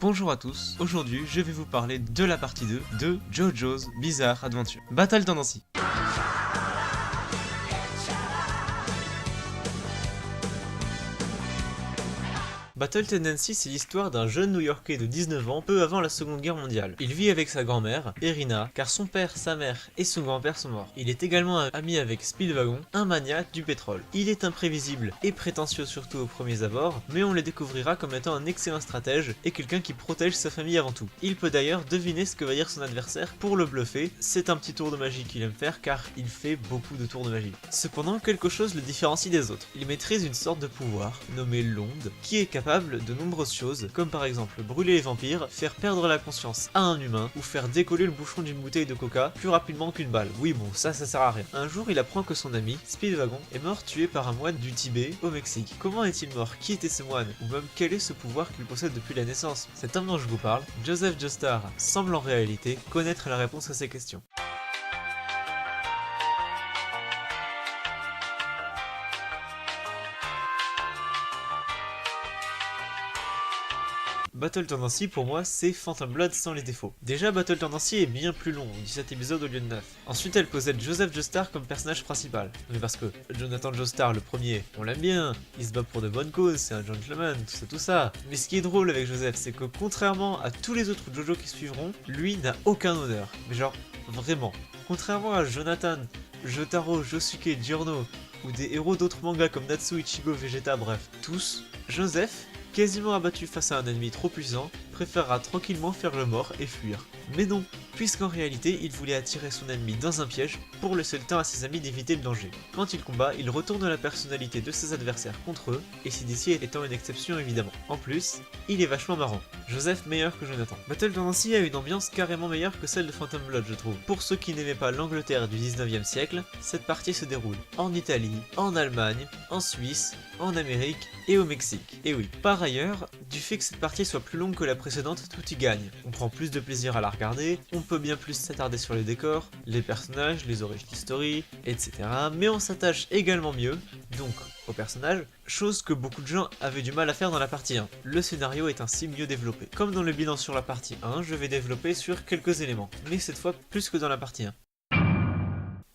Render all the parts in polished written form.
Bonjour à tous, aujourd'hui je vais vous parler de la partie 2 de JoJo's Bizarre Adventure Battle Tendency. Battle Tendency, c'est l'histoire d'un jeune New-Yorkais de 19 ans, peu avant la Seconde Guerre mondiale. Il vit avec sa grand-mère, Irina, car son père, sa mère et son grand-père sont morts. Il est également ami avec Speedwagon, un maniaque du pétrole. Il est imprévisible et prétentieux surtout aux premiers abords, mais on le découvrira comme étant un excellent stratège et quelqu'un qui protège sa famille avant tout. Il peut d'ailleurs deviner ce que va dire son adversaire pour le bluffer, c'est un petit tour de magie qu'il aime faire car il fait beaucoup de tours de magie. Cependant, quelque chose le différencie des autres. Il maîtrise une sorte de pouvoir, nommé l'onde, qui est capable de nombreuses choses, comme par exemple brûler les vampires, faire perdre la conscience à un humain, ou faire décoller le bouchon d'une bouteille de coca plus rapidement qu'une balle. Oui bon, ça sert à rien. Un jour, il apprend que son ami, Speedwagon, est mort tué par un moine du Tibet, au Mexique. Comment est-il mort? Qui était ce moine? Ou même quel est ce pouvoir qu'il possède depuis la naissance? Cet homme dont je vous parle, Joseph Joestar, semble en réalité connaître la réponse à ces questions. Battle Tendency pour moi c'est Phantom Blood sans les défauts. Déjà Battle Tendency est bien plus long, 17 épisodes au lieu de 9. Ensuite elle possède Joseph Joestar comme personnage principal. Mais parce que Jonathan Joestar le premier, on l'aime bien, il se bat pour de bonnes causes, c'est un gentleman, tout ça. Mais ce qui est drôle avec Joseph c'est que contrairement à tous les autres JoJo qui suivront, lui n'a aucun honneur. Mais genre, vraiment. Contrairement à Jonathan, Jotaro, Josuke, Giorno, ou des héros d'autres mangas comme Natsu, Ichigo, Vegeta, bref, tous, Joseph, quasiment abattu face à un ennemi trop puissant, préférera tranquillement faire le mort et fuir. Mais non, puisqu'en réalité il voulait attirer son ennemi dans un piège pour laisser le temps à ses amis d'éviter le danger. Quand il combat, il retourne la personnalité de ses adversaires contre eux, et CDC étant une exception évidemment. En plus, il est vachement marrant. Joseph meilleur que Jonathan. Battle Tendency a une ambiance carrément meilleure que celle de Phantom Blood je trouve. Pour ceux qui n'aimaient pas l'Angleterre du 19e siècle, cette partie se déroule en Italie, en Allemagne, en Suisse, en Amérique et au Mexique. Et oui, par ailleurs, du fait que cette partie soit plus longue que la précédente, tout y gagne. On prend plus de plaisir à la regarder, on peut bien plus s'attarder sur les décors, les personnages, les origin story, etc. Mais on s'attache également mieux, donc aux personnages, chose que beaucoup de gens avaient du mal à faire dans la partie 1. Le scénario est ainsi mieux développé. Comme dans le bilan sur la partie 1, je vais développer sur quelques éléments, mais cette fois plus que dans la partie 1.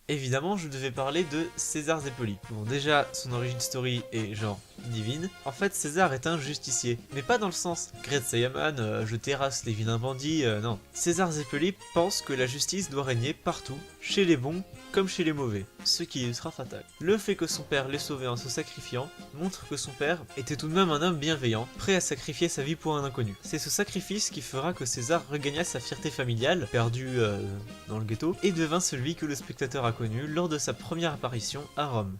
Évidemment, je devais parler de César Zeppeli. Bon, déjà, son origin story est genre divine. En fait, César est un justicier, mais pas dans le sens Great Saiyaman, je terrasse les vilains bandits, non. César Zeppeli pense que la justice doit régner partout, chez les bons comme chez les mauvais, ce qui est ultra fatal. Le fait que son père l'ait sauvé en se sacrifiant montre que son père était tout de même un homme bienveillant, prêt à sacrifier sa vie pour un inconnu. C'est ce sacrifice qui fera que César regagna sa fierté familiale, perdue dans le ghetto, et devint celui que le spectateur a connu lors de sa première apparition à Rome.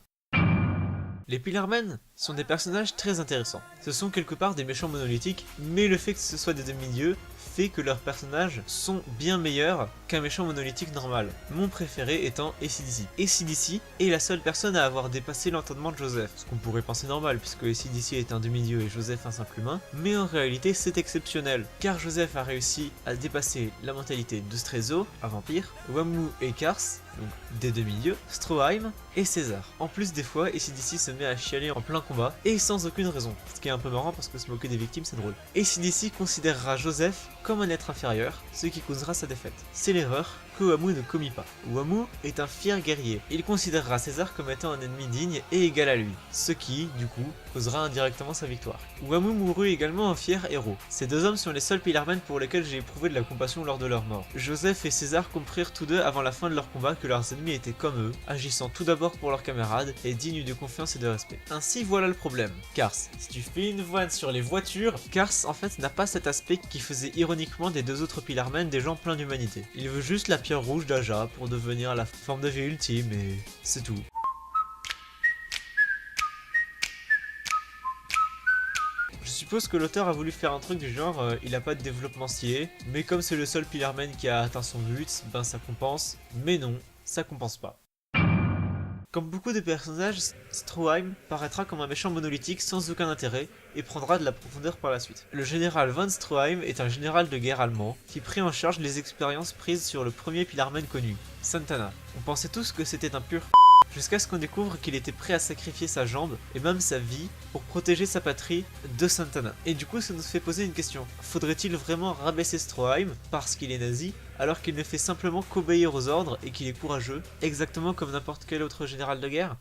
Les Pillarmen sont des personnages très intéressants. Ce sont quelque part des méchants monolithiques, mais le fait que ce soit des demi-dieux fait que leurs personnages sont bien meilleurs qu'un méchant monolithique normal. Mon préféré étant AC/DC. AC/DC est la seule personne à avoir dépassé l'entendement de Joseph, ce qu'on pourrait penser normal puisque AC/DC est un demi-dieu et Joseph un simple humain, mais en réalité c'est exceptionnel, car Joseph a réussi à dépasser la mentalité de Strezzo, un vampire, Wamuu et Kars, donc des demi-dieux, Stroheim et César. En plus des fois, AC/DC se met à chialer en plein combat, et sans aucune raison, ce qui est un peu marrant parce que se moquer des victimes c'est drôle. AC/DC considérera Joseph comme un être inférieur, ce qui causera sa défaite. C'est l'erreur que Wamuu ne commit pas. Wamuu est un fier guerrier. Il considérera César comme étant un ennemi digne et égal à lui, ce qui, du coup, causera indirectement sa victoire. Wamuu mourut également un fier héros. Ces deux hommes sont les seuls Pillarmen pour lesquels j'ai éprouvé de la compassion lors de leur mort. Joseph et César comprirent tous deux avant la fin de leur combat que leurs ennemis étaient comme eux, agissant tout d'abord pour leurs camarades et dignes de confiance et de respect. Ainsi voilà le problème. Kars, si tu fais une vanne sur les voitures, Kars en fait n'a pas cet aspect qui faisait ironiquement des deux autres Pillarmen des gens pleins d'humanité. Il veut juste la pierre rouge d'Aja pour devenir la forme de vie ultime et c'est tout. Je suppose que l'auteur a voulu faire un truc du genre, il a pas de développement stylé, mais comme c'est le seul Pillarman qui a atteint son but, ben ça compense, mais non, ça compense pas. Comme beaucoup de personnages, Stroheim paraîtra comme un méchant monolithique sans aucun intérêt et prendra de la profondeur par la suite. Le général von Stroheim est un général de guerre allemand qui prit en charge les expériences prises sur le premier Pillarman connu, Santana. On pensait tous que c'était un pur jusqu'à ce qu'on découvre qu'il était prêt à sacrifier sa jambe et même sa vie pour protéger sa patrie de Santana. Et du coup ça nous fait poser une question, faudrait-il vraiment rabaisser Stroheim parce qu'il est nazi alors qu'il ne fait simplement qu'obéir aux ordres et qu'il est courageux, exactement comme n'importe quel autre général de guerre?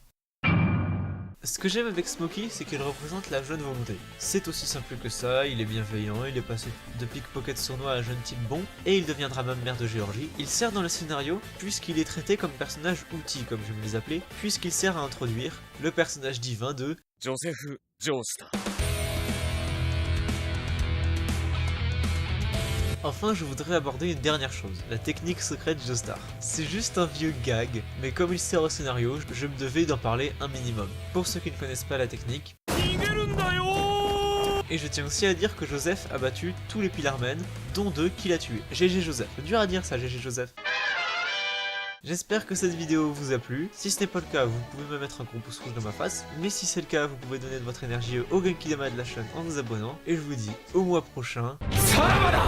Ce que j'aime avec Smokey, c'est qu'il représente la jeune volonté. C'est aussi simple que ça, il est bienveillant, il est passé de pickpocket sournois à jeune type bon, et il deviendra même maire de Géorgie. Il sert dans le scénario, puisqu'il est traité comme personnage outil, comme j'aime les appeler, puisqu'il sert à introduire le personnage divin de Joseph Joestar. Enfin, je voudrais aborder une dernière chose, la technique secrète Joestar. C'est juste un vieux gag, mais comme il sert au scénario, je me devais d'en parler un minimum. Pour ceux qui ne connaissent pas la technique... Et je tiens aussi à dire que Joseph a battu tous les Pillarmen, dont 2 qu'il a tués. GG Joseph. C'est dur à dire ça, GG Joseph. J'espère que cette vidéo vous a plu. Si ce n'est pas le cas, vous pouvez me mettre un gros pouce rouge dans ma face. Mais si c'est le cas, vous pouvez donner de votre énergie au Genkidama de la chaîne en vous abonnant. Et je vous dis au mois prochain. Salamada!